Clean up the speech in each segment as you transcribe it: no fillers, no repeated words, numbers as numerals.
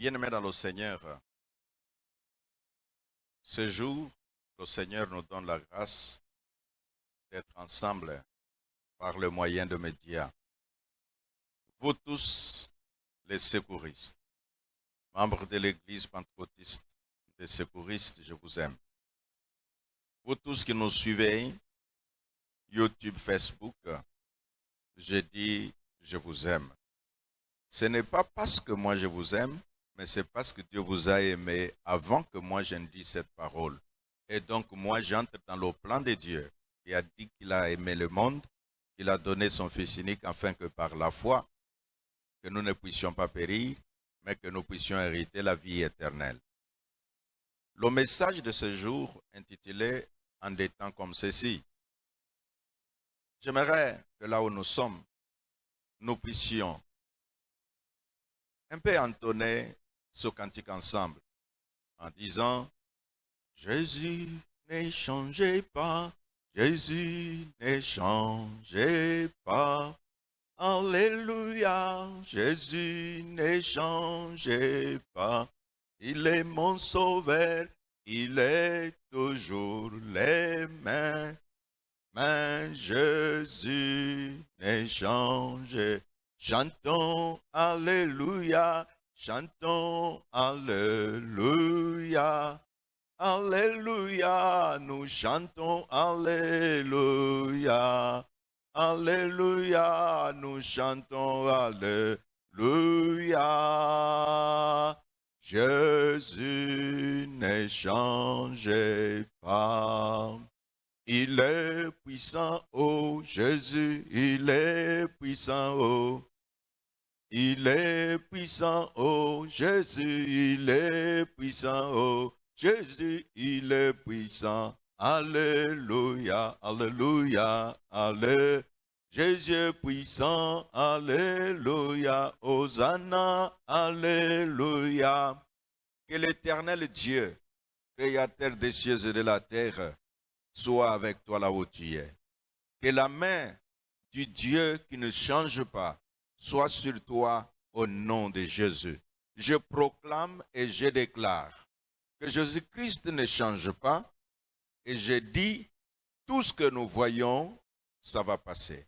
Bien-aimés dans le Seigneur, ce jour, le Seigneur nous donne la grâce d'être ensemble par le moyen de médias. Vous tous, les secouristes, membres de l'Église pentecôtiste des secouristes, je vous aime. Vous tous qui nous suivez, YouTube, Facebook, je dis, je vous aime. Ce n'est pas parce que moi je vous aime, mais c'est parce que Dieu vous a aimé avant que moi je ne dise cette parole. Et donc moi j'entre dans le plan de Dieu. Il a dit qu'il a aimé le monde, qu'il a donné son Fils unique afin que par la foi, que nous ne puissions pas périr, mais que nous puissions hériter la vie éternelle. Le message de ce jour intitulé « En des temps comme ceci », j'aimerais que là où nous sommes, nous puissions un peu entonner ce cantique ensemble en disant « Jésus ne changez pas, Jésus ne changez pas. Alléluia, Jésus ne changez pas. Il est mon sauveur, il est toujours le même. Mais Jésus ne change. Chantons Alléluia, chantons Alléluia. Alléluia, nous chantons Alléluia. Alléluia, nous chantons Alléluia. Jésus ne change pas. Il est puissant, oh Jésus, il est puissant, oh. Il est puissant, oh Jésus, il est puissant, oh. Jésus, il est puissant. Alléluia, alléluia, alléluia. Jésus est puissant, alléluia. Hosanna, alléluia. Que l'Éternel Dieu, créateur des cieux et de la terre, soit avec toi là où tu es. Que la main du Dieu qui ne change pas soit sur toi au nom de Jésus. Je proclame et je déclare que Jésus-Christ ne change pas et je dis tout ce que nous voyons, ça va passer.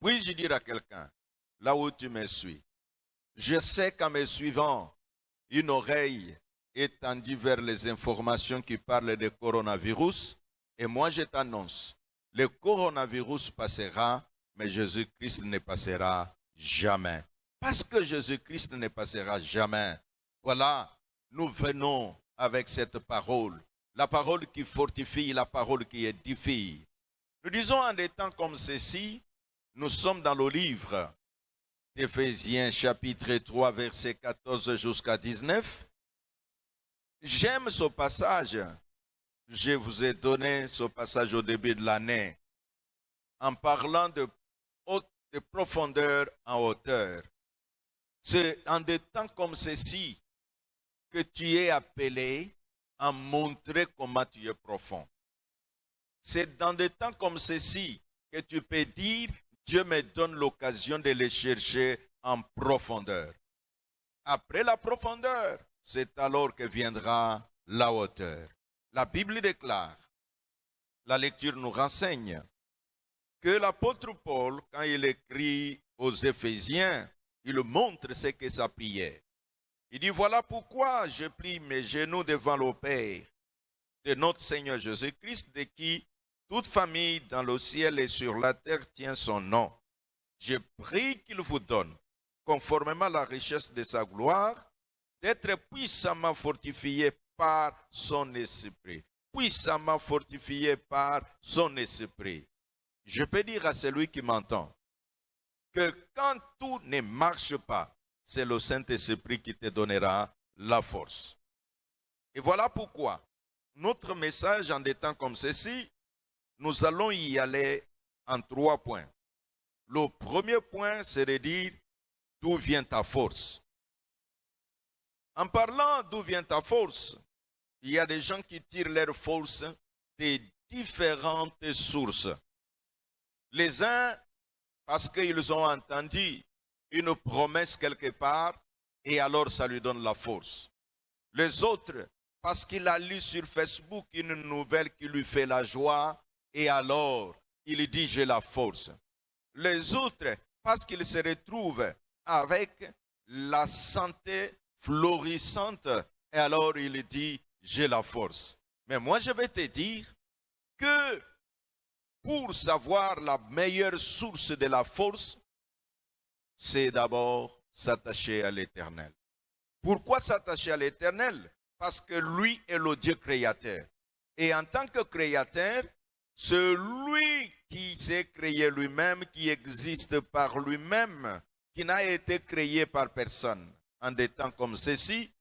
Puis-je dire à quelqu'un, là où tu me suis, je sais qu'en me suivant, une oreille est tendue vers les informations qui parlent de coronavirus. Et moi, je t'annonce, le coronavirus passera, mais Jésus-Christ ne passera jamais. Parce que Jésus-Christ ne passera jamais. Voilà, nous venons avec cette parole. La parole qui fortifie, la parole qui édifie. Nous disons en des temps comme ceci, nous sommes dans le livre d'Éphésiens chapitre 3, verset 14 jusqu'à 19. J'aime ce passage. Je vous ai donné ce passage au début de l'année en parlant de profondeur en hauteur. C'est en des temps comme ceci que tu es appelé à montrer comment tu es profond. C'est dans des temps comme ceci que tu peux dire Dieu me donne l'occasion de les chercher en profondeur. Après la profondeur, c'est alors que viendra la hauteur. La Bible déclare, la lecture nous renseigne, que l'apôtre Paul, quand il écrit aux Éphésiens, il montre ce que sa prière. Il dit, voilà pourquoi je plie mes genoux devant le Père de notre Seigneur Jésus-Christ, de qui toute famille dans le ciel et sur la terre tient son nom. Je prie qu'il vous donne, conformément à la richesse de sa gloire, d'être puissamment fortifié par son esprit. Puissamment fortifié par son esprit. Je peux dire à celui qui m'entend que quand tout ne marche pas, c'est le Saint-Esprit qui te donnera la force. Et voilà pourquoi notre message en des temps comme ceci, nous allons y aller en 3 points. Le premier point, c'est de dire d'où vient ta force. En parlant d'où vient ta force, il y a des gens qui tirent leur force de différentes sources. Les uns, parce qu'ils ont entendu une promesse quelque part, et alors ça lui donne la force. Les autres, parce qu'il a lu sur Facebook une nouvelle qui lui fait la joie, et alors il dit j'ai la force. Les autres, parce qu'ils se retrouvent avec la santé florissante, et alors il dit j'ai la force. Mais moi je vais te dire que pour savoir la meilleure source de la force, c'est d'abord s'attacher à l'Éternel. Pourquoi s'attacher à l'Éternel? Parce que lui est le Dieu créateur. Et en tant que créateur, c'est lui qui s'est créé lui-même, qui existe par lui-même, qui n'a été créé par personne. En des temps comme ceci,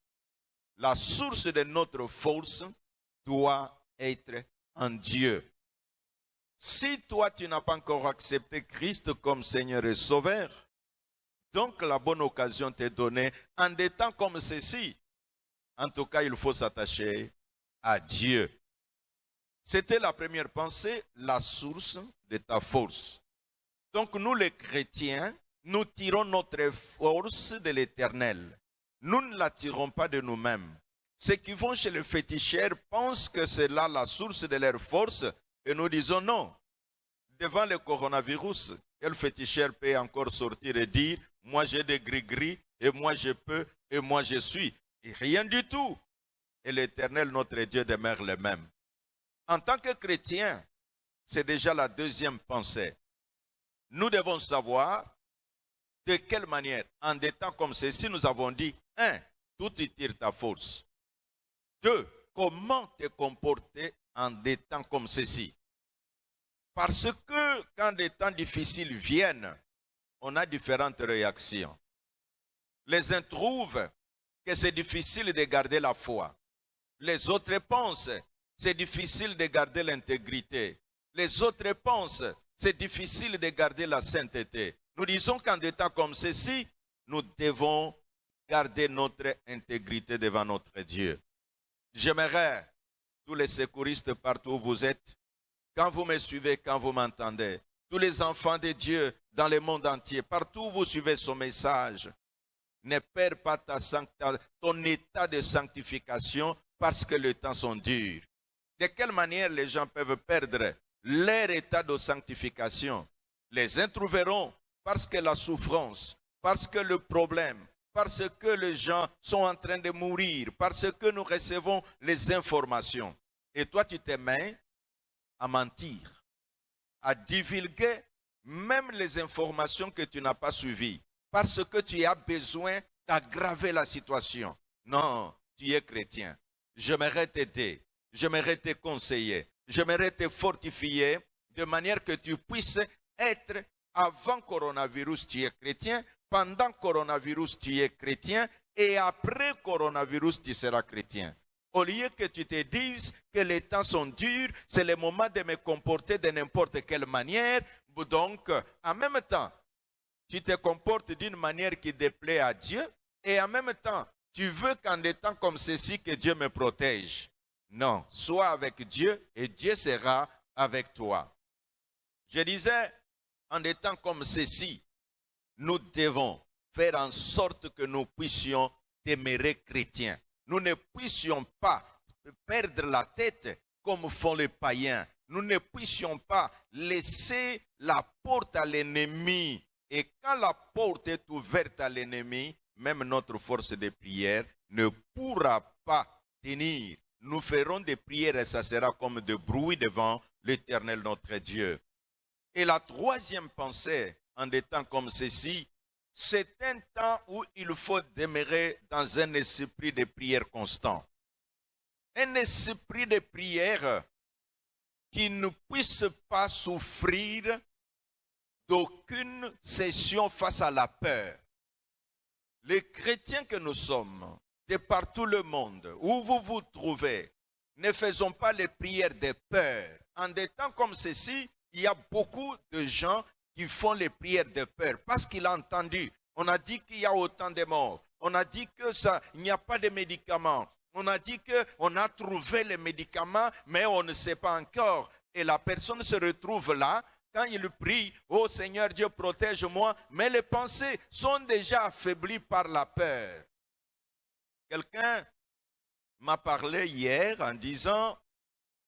la source de notre force doit être en Dieu. Si toi, tu n'as pas encore accepté Christ comme Seigneur et Sauveur, donc la bonne occasion t'est donnée en des temps comme ceci. En tout cas, il faut s'attacher à Dieu. C'était la première pensée, la source de ta force. Donc nous les chrétiens, nous tirons notre force de l'Éternel. Nous ne la tirons pas de nous-mêmes. Ceux qui vont chez les féticheurs pensent que c'est là la source de leur force et nous disons non. Devant le coronavirus, quel féticheur peut encore sortir et dire « moi j'ai des gris-gris et moi je peux et moi je suis ». Et rien du tout. Et l'Éternel, notre Dieu, demeure le même. En tant que chrétien, c'est déjà la deuxième pensée. Nous devons savoir de quelle manière, en des temps comme ceci, nous avons dit, 1, d'où tu tires ta force. 2, comment te comporter en des temps comme ceci. Parce que quand des temps difficiles viennent, on a différentes réactions. Les uns trouvent que c'est difficile de garder la foi. Les autres pensent c'est difficile de garder l'intégrité. Les autres pensent c'est difficile de garder la sainteté. Nous disons qu'en des temps comme ceci, nous devons garder notre intégrité devant notre Dieu. J'aimerais, tous les secouristes partout où vous êtes, quand vous me suivez, quand vous m'entendez, tous les enfants de Dieu dans le monde entier, partout où vous suivez son message, ne perds pas ton état de sanctification parce que les temps sont durs. De quelle manière les gens peuvent perdre leur état de sanctification? Les uns trouveront parce que la souffrance, parce que le problème, parce que les gens sont en train de mourir, parce que nous recevons les informations. Et toi, tu te mets à mentir, à divulguer même les informations que tu n'as pas suivies, parce que tu as besoin d'aggraver la situation. Non, tu es chrétien. J'aimerais t'aider, j'aimerais te conseiller, j'aimerais te fortifier de manière que tu puisses être, avant coronavirus, tu es chrétien, pendant coronavirus, tu es chrétien, et après coronavirus, tu seras chrétien. Au lieu que tu te dises que les temps sont durs, c'est le moment de me comporter de n'importe quelle manière. Donc, en même temps, tu te comportes d'une manière qui déplaît à Dieu et en même temps, tu veux qu'en des temps comme ceci, que Dieu me protège. Non, sois avec Dieu et Dieu sera avec toi. Je disais, en des temps comme ceci, nous devons faire en sorte que nous puissions demeurer chrétiens. Nous ne puissions pas perdre la tête comme font les païens. Nous ne puissions pas laisser la porte à l'ennemi. Et quand la porte est ouverte à l'ennemi, même notre force de prière ne pourra pas tenir. Nous ferons des prières et ça sera comme de bruit devant l'Éternel notre Dieu. Et la troisième pensée, en des temps comme ceci, c'est un temps où il faut demeurer dans un esprit de prière constant. Un esprit de prière qui ne puisse pas souffrir d'aucune cession face à la peur. Les chrétiens que nous sommes, de partout le monde, où vous vous trouvez, ne faisons pas les prières de peur. En des temps comme ceci, il y a beaucoup de gens qui font les prières de peur parce qu'il a entendu. On a dit qu'il y a autant de morts. On a dit que il n'y a pas de médicaments. On a dit qu'on a trouvé les médicaments, mais on ne sait pas encore. Et la personne se retrouve là. Quand il prie, « Oh Seigneur Dieu, protège-moi », mais les pensées sont déjà affaiblies par la peur. Quelqu'un m'a parlé hier en disant,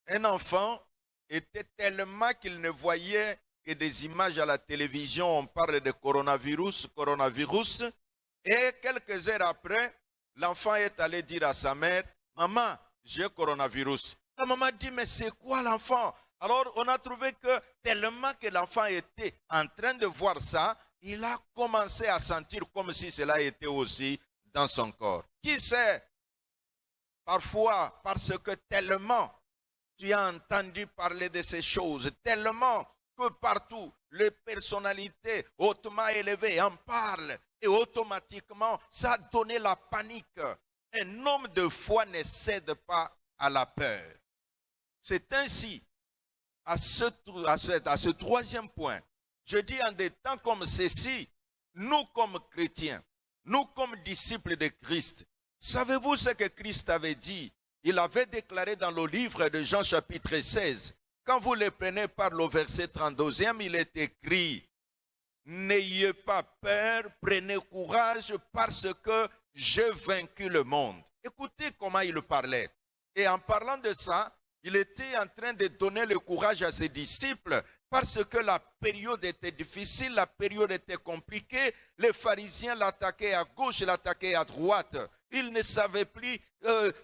un enfant était tellement qu'il ne voyait que des images à la télévision, on parle de coronavirus, et quelques heures après, l'enfant est allé dire à sa mère, maman, j'ai coronavirus. La maman dit, mais c'est quoi l'enfant? Alors on a trouvé que tellement que l'enfant était en train de voir ça, il a commencé à sentir comme si cela était aussi dans son corps. Qui sait? Parfois, parce que tellement tu as entendu parler de ces choses, tellement que partout, les personnalités hautement élevées en parlent et automatiquement, ça a donné la panique. Un homme de foi ne cède pas à la peur. C'est ainsi, à ce troisième point, je dis en des temps comme ceci, nous comme chrétiens, nous comme disciples de Christ, savez-vous ce que Christ avait dit? Il avait déclaré dans le livre de Jean chapitre 16, quand vous le prenez par le verset 32e, il est écrit, n'ayez pas peur, prenez courage parce que j'ai vaincu le monde. Écoutez comment il parlait. Et en parlant de ça, il était en train de donner le courage à ses disciples parce que la période était difficile, la période était compliquée. Les pharisiens l'attaquaient à gauche, l'attaquaient à droite. Il ne savait plus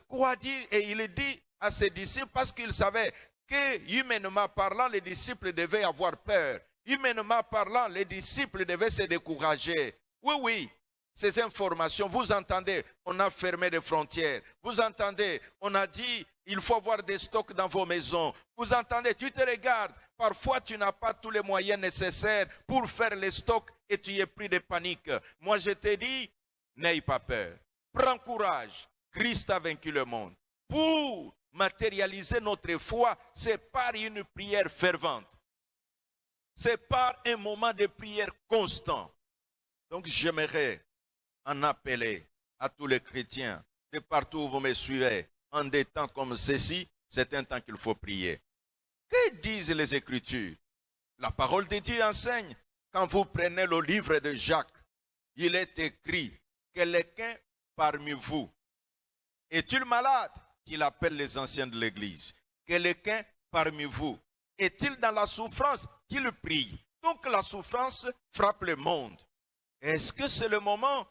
quoi dire et il dit à ses disciples parce qu'il savait que humainement parlant, les disciples devaient avoir peur. Humainement parlant, les disciples devaient se décourager. Oui, ces informations, vous entendez, on a fermé les frontières. Vous entendez, on a dit, il faut avoir des stocks dans vos maisons. Vous entendez, tu te regardes, parfois tu n'as pas tous les moyens nécessaires pour faire les stocks et tu es pris de panique. Moi je te dis, n'aie pas peur. Prends courage, Christ a vaincu le monde. Pour matérialiser notre foi, c'est par une prière fervente. C'est par un moment de prière constant. Donc j'aimerais en appeler à tous les chrétiens, de partout où vous me suivez, en des temps comme ceci, c'est un temps qu'il faut prier. Que disent les Écritures? La parole de Dieu enseigne, quand vous prenez le livre de Jacques, il est écrit, quelqu'un parmi vous est-il malade? Qu'il appelle les anciens de l'Église. Quelqu'un parmi vous est-il dans la souffrance? Qu'il prie. Donc la souffrance frappe le monde. Est-ce que c'est le moment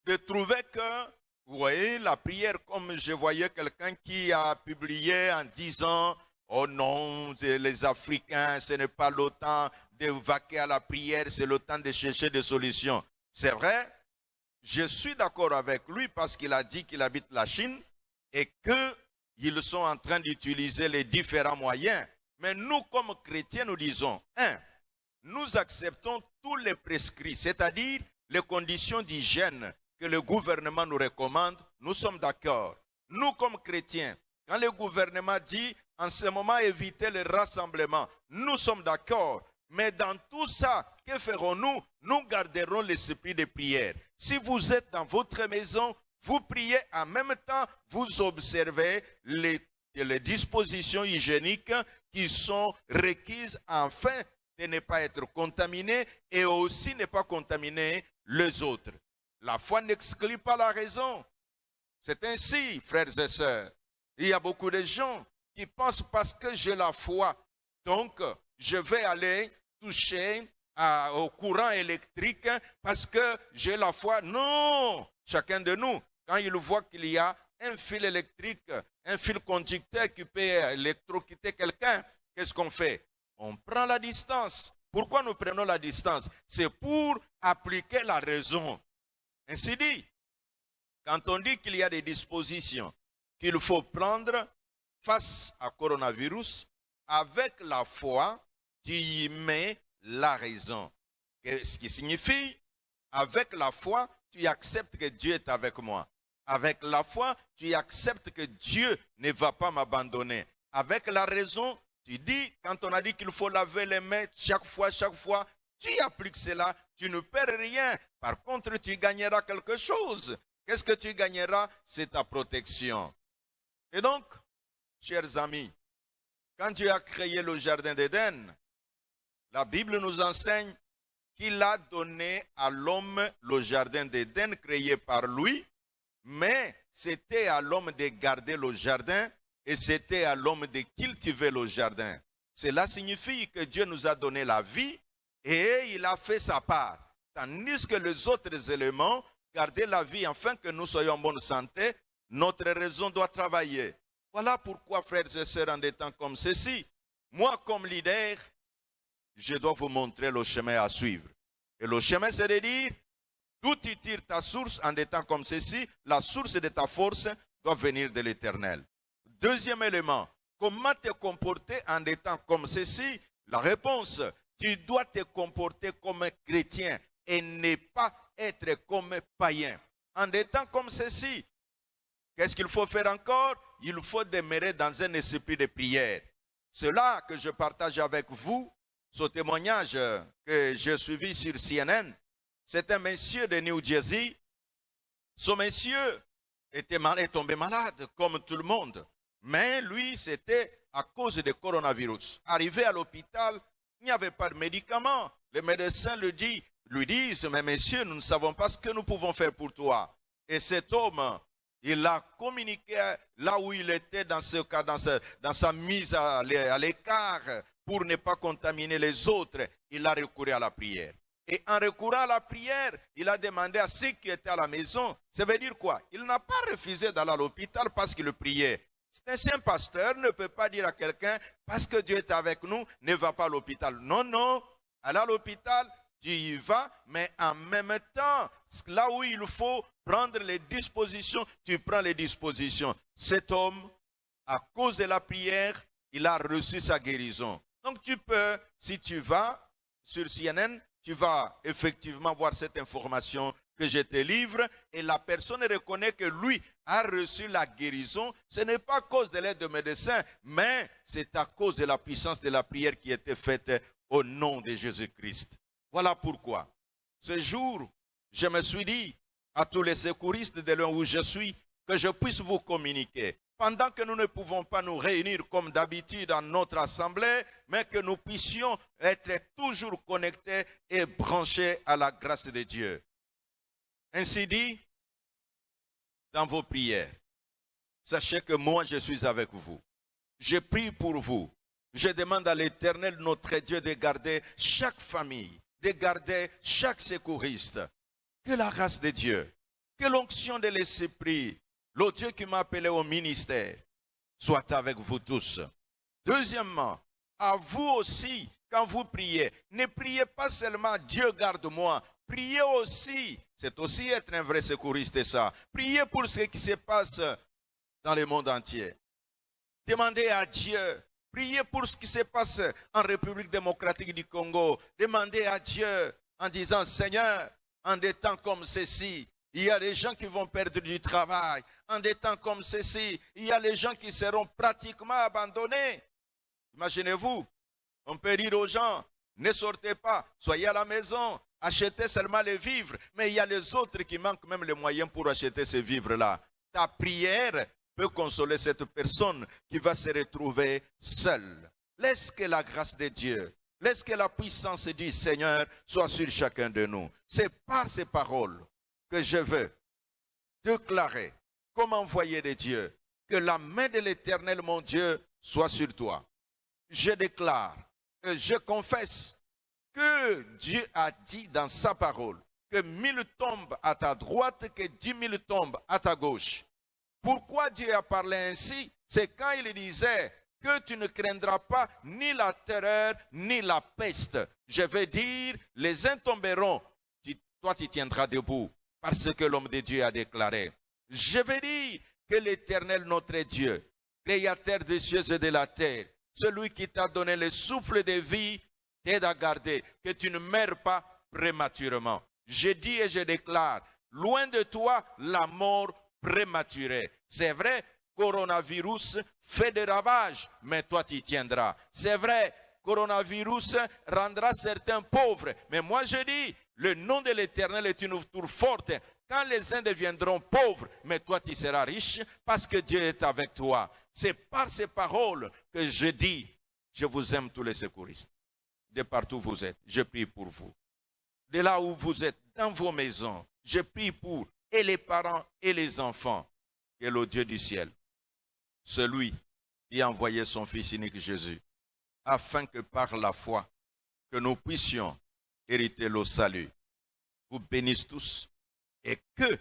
de trouver que, vous voyez, la prière, comme je voyais quelqu'un qui a publié en disant, oh non, les Africains, ce n'est pas le temps de vaquer à la prière, c'est le temps de chercher des solutions. C'est vrai, je suis d'accord avec lui parce qu'il a dit qu'il habite la Chine et qu'ils sont en train d'utiliser les différents moyens. Mais nous, comme chrétiens, nous disons, nous acceptons tous les prescrits, c'est-à-dire les conditions d'hygiène que le gouvernement nous recommande, nous sommes d'accord. Nous, comme chrétiens, quand le gouvernement dit, en ce moment, évitez les rassemblements, nous sommes d'accord. Mais dans tout ça, que ferons-nous? Nous garderons l'esprit de prière. Si vous êtes dans votre maison, vous priez en même temps, vous observez les dispositions hygiéniques qui sont requises afin de ne pas être contaminé et aussi ne pas contaminer les autres. La foi n'exclut pas la raison. C'est ainsi, frères et sœurs. Il y a beaucoup de gens qui pensent parce que j'ai la foi, donc je vais aller toucher au courant électrique parce que j'ai la foi. Non! Chacun de nous, quand il voit qu'il y a un fil électrique, un fil conducteur qui peut électrocuter quelqu'un, qu'est-ce qu'on fait? On prend la distance. Pourquoi nous prenons la distance? C'est pour appliquer la raison. Ainsi dit, quand on dit qu'il y a des dispositions qu'il faut prendre face à coronavirus, avec la foi, tu y mets la raison. Ce qui signifie, avec la foi, tu acceptes que Dieu est avec moi. Avec la foi, tu acceptes que Dieu ne va pas m'abandonner. Avec la raison, tu dis, quand on a dit qu'il faut laver les mains chaque fois, tu appliques cela, tu ne perds rien. Par contre, tu gagneras quelque chose. Qu'est-ce que tu gagneras? C'est ta protection. Et donc, chers amis, quand Dieu a créé le jardin d'Éden, la Bible nous enseigne qu'il a donné à l'homme le jardin d'Éden créé par lui, mais c'était à l'homme de garder le jardin et c'était à l'homme de cultiver le jardin. Cela signifie que Dieu nous a donné la vie et il a fait sa part. Tandis que les autres éléments, garder la vie afin que nous soyons en bonne santé, notre raison doit travailler. Voilà pourquoi, frères et sœurs, en des temps comme ceci, moi comme leader, je dois vous montrer le chemin à suivre. Et le chemin, c'est de dire, d'où tu tires ta source en des temps comme ceci, la source de ta force doit venir de l'Éternel. Deuxième élément, comment te comporter en des temps comme ceci? La réponse, tu dois te comporter comme un chrétien et ne pas être comme un païen. En des temps comme ceci, qu'est-ce qu'il faut faire encore? Il faut demeurer dans un esprit de prière. C'est là que je partage avec vous ce témoignage que j'ai suivi sur CNN. C'est un monsieur de New Jersey. Ce monsieur est tombé malade comme tout le monde. Mais lui, c'était à cause du coronavirus. Arrivé à l'hôpital, il n'y avait pas de médicaments. Les médecins lui disent, mais monsieur, nous ne savons pas ce que nous pouvons faire pour toi. Et cet homme, il a communiqué là où il était dans ce cas, dans sa mise à l'écart pour ne pas contaminer les autres. Il a recouru à la prière. Et en recourant à la prière, il a demandé à ceux qui étaient à la maison. Ça veut dire quoi? Il n'a pas refusé d'aller à l'hôpital parce qu'il priait. Un saint pasteur ne peut pas dire à quelqu'un, parce que Dieu est avec nous, ne va pas à l'hôpital. Non, non. Aller à l'hôpital, tu y vas, mais en même temps, là où il faut prendre les dispositions, tu prends les dispositions. Cet homme, à cause de la prière, il a reçu sa guérison. Donc tu peux, si tu vas sur CNN, tu vas effectivement voir cette information que je te livre et la personne reconnaît que lui a reçu la guérison. Ce n'est pas à cause de l'aide de médecin, mais c'est à cause de la puissance de la prière qui était faite au nom de Jésus-Christ. Voilà pourquoi, ce jour, je me suis dit à tous les secouristes de là où je suis, que je puisse vous communiquer. Pendant que nous ne pouvons pas nous réunir comme d'habitude dans notre assemblée, mais que nous puissions être toujours connectés et branchés à la grâce de Dieu. Ainsi dit, dans vos prières, sachez que moi je suis avec vous. Je prie pour vous. Je demande à l'Éternel, notre Dieu, de garder chaque famille, de garder chaque secouriste. Que la grâce de Dieu, que l'onction de l'Esprit, le Dieu qui m'a appelé au ministère, soit avec vous tous. Deuxièmement, à vous aussi, quand vous priez, ne priez pas seulement Dieu garde-moi, priez aussi, c'est aussi être un vrai secouriste ça. Priez pour ce qui se passe dans le monde entier. Demandez à Dieu. Priez pour ce qui se passe en République démocratique du Congo. Demandez à Dieu en disant, Seigneur, en des temps comme ceci, il y a des gens qui vont perdre du travail. En des temps comme ceci, il y a des gens qui seront pratiquement abandonnés. Imaginez-vous, on peut dire aux gens, ne sortez pas, soyez à la maison, achetez seulement les vivres. Mais il y a les autres qui manquent même les moyens pour acheter ces vivres-là. Ta prière peut consoler cette personne qui va se retrouver seule. Laisse que la grâce de Dieu, laisse que la puissance du Seigneur soit sur chacun de nous. C'est par ces paroles que je veux déclarer comme envoyé de Dieu que la main de l'Éternel, mon Dieu, soit sur toi. Je déclare et je confesse que Dieu a dit dans sa parole que 1000 tombent à ta droite, que 10 000 tombent à ta gauche. Pourquoi Dieu a parlé ainsi? C'est quand il disait que tu ne craindras pas ni la terreur ni la peste. Je veux dire, les uns tomberont, toi tu tiendras debout, parce que l'homme de Dieu a déclaré. Je veux dire que l'Éternel notre Dieu, créateur des cieux et de la terre, celui qui t'a donné le souffle de vie, t'aide à garder, que tu ne meurs pas prématurément. Je dis et je déclare, loin de toi la mort prématurée. C'est vrai, coronavirus fait des ravages, mais toi tu tiendras. C'est vrai, coronavirus rendra certains pauvres, mais moi je dis, le nom de l'Éternel est une tour forte. Quand les uns deviendront pauvres, mais toi tu seras riche parce que Dieu est avec toi. C'est par ces paroles que je dis, je vous aime tous les secouristes. De partout où vous êtes, je prie pour vous. De là où vous êtes, dans vos maisons, je prie pour et les parents et les enfants, que le Dieu du ciel, celui qui a envoyé son Fils unique Jésus, afin que par la foi, que nous puissions hériter le salut, vous bénisse tous et que,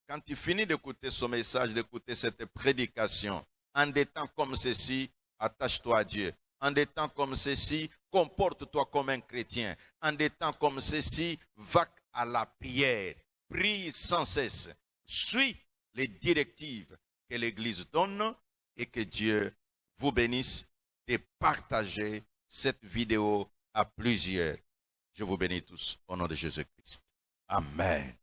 quand tu finis d'écouter ce message, d'écouter cette prédication, en des temps comme ceci, attache-toi à Dieu. En des temps comme ceci, comporte-toi comme un chrétien. En des temps comme ceci, va à la prière. Prie sans cesse. Suis les directives que l'Église donne et que Dieu vous bénisse et partagez cette vidéo à plusieurs. Je vous bénis tous au nom de Jésus-Christ. Amen.